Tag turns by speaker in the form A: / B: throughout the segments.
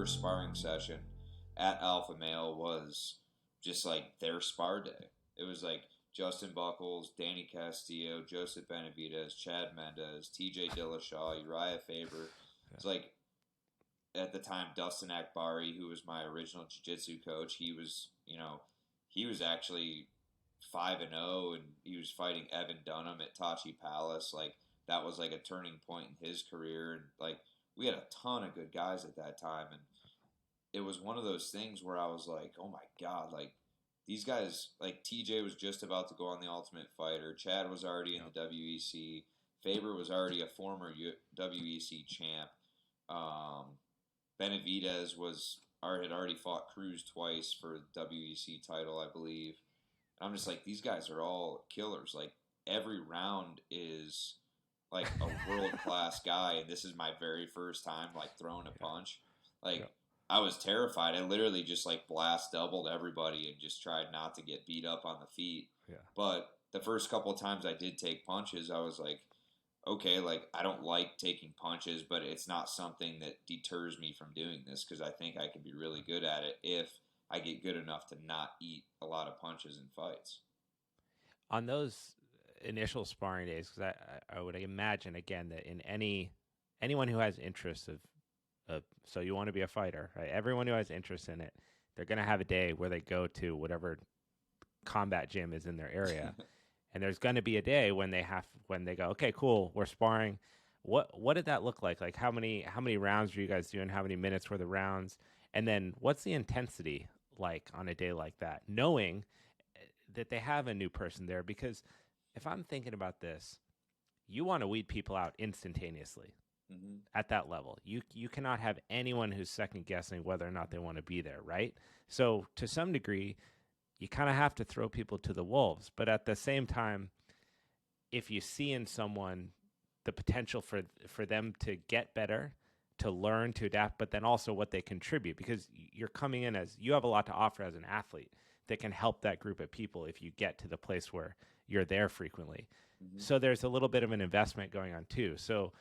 A: first sparring session at Alpha Male was just like their spar day. It was like Justin Buckles, Danny Castillo, Joseph Benavidez, Chad Mendez, TJ Dillashaw, Uriah Faber. It's like at the time Dustin Akbari, who was my original jiu-jitsu coach, he was actually 5-0 and he was fighting Evan Dunham at Tachi Palace. Like that was like a turning point in his career, and like we had a ton of good guys at that time, and it was one of those things where I was like, oh my god, like these guys, like TJ was just about to go on the Ultimate Fighter, Chad was already in the WEC, Faber was already a former WEC champ, Benavidez had already fought Cruz twice for the WEC title, I believe. I'm just like, these guys are all killers. Like every round is like a world class guy, and this is my very first time like throwing a punch. Like I was terrified. I literally just like blast doubled everybody and just tried not to get beat up on the feet.
B: Yeah.
A: But the first couple of times I did take punches, I was like, okay, like I don't like taking punches, but it's not something that deters me from doing this because I think I can be really good at it if I get good enough to not eat a lot of punches in fights.
B: On those initial sparring days, because I would imagine again that in anyone who has interest of so you want to be a fighter, right? Everyone who has interest in it, they're going to have a day where they go to whatever combat gym is in their area. And there's going to be a day when they go, okay, cool, we're sparring. What did that look like? Like how many rounds were you guys doing? How many minutes were the rounds? And then what's the intensity like on a day like that, knowing that they have a new person there? Because if I'm thinking about this, you want to weed people out instantaneously at that level. You cannot have anyone who's second guessing whether or not they want to be there, right? So to some degree, you kind of have to throw people to the wolves. But at the same time, if you see in someone the potential for them to get better, to learn, to adapt, but then also what they contribute, because you're coming in as you have a lot to offer as an athlete that can help that group of people if you get to the place where you're there frequently. So there's a little bit of an investment going on too. So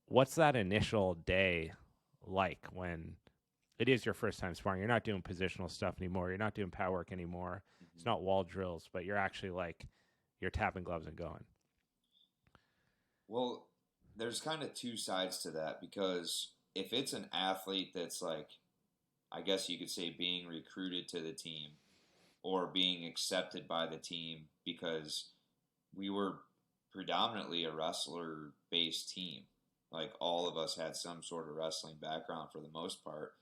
B: what's that initial day like when it is your first time sparring? You're not doing positional stuff anymore. You're not doing power work anymore. It's not wall drills, but you're actually like you're tapping gloves and going.
A: Well, there's kind of two sides to that because if it's an athlete that's like, I guess you could say being recruited to the team or being accepted by the team because we were predominantly a wrestler based team. Like all of us had some sort of wrestling background for the most part.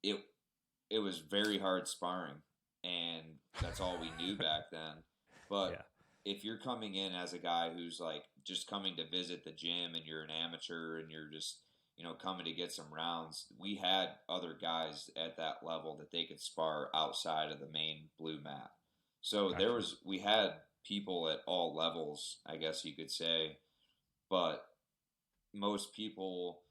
A: It was very hard sparring, and that's all we knew back then. But if you're coming in as a guy who's like just coming to visit the gym and you're an amateur and you're just coming to get some rounds, we had other guys at that level that they could spar outside of the main blue mat. So we had people at all levels, I guess you could say, but most people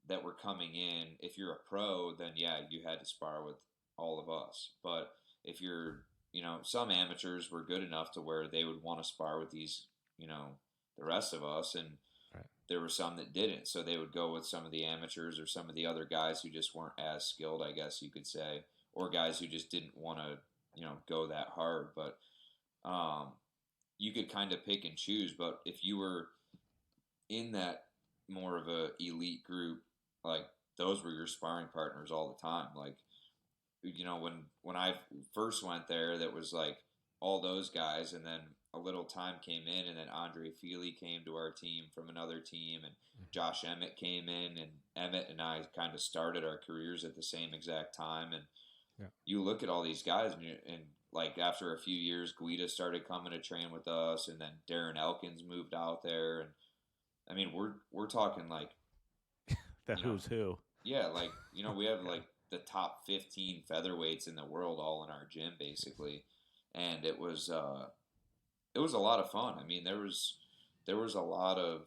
A: that were coming in, if you're a pro, then yeah, you had to spar with all of us. But if you're, some amateurs were good enough to where they would want to spar with these, the rest of us, and there were some that didn't. So they would go with some of the amateurs or some of the other guys who just weren't as skilled, I guess you could say, or guys who just didn't want to, go that hard. But you could kind of pick and choose. But if you were in that more of a elite group, like those were your sparring partners all the time. Like, when I first went there, that was like all those guys, and then a little time came in, and then Andre Feely came to our team from another team, and Josh Emmett came in, and Emmett and I kind of started our careers at the same exact time. And you look at all these guys, and like after a few years, Guida started coming to train with us, and then Darren Elkins moved out there, and I mean we're talking like
B: who's who.
A: Yeah, like we have like the top 15 featherweights in the world all in our gym basically, and it was a lot of fun. I mean, there was a lot of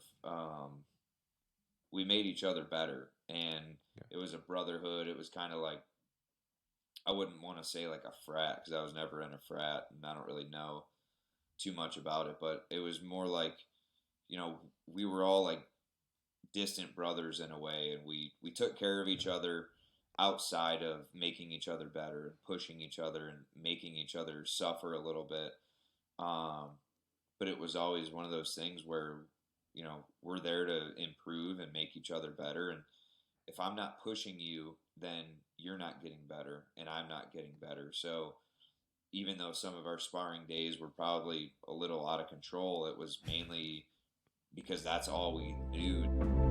A: we made each other better, and it was a brotherhood. It was kind of like, I wouldn't want to say like a frat because I was never in a frat and I don't really know too much about it, but it was more like, we were all like distant brothers in a way, and we took care of each other outside of making each other better and pushing each other and making each other suffer a little bit. Um, but it was always one of those things where, we're there to improve and make each other better. And if I'm not pushing you, then you're not getting better and I'm not getting better. So even though some of our sparring days were probably a little out of control, it was mainly because that's all we knew.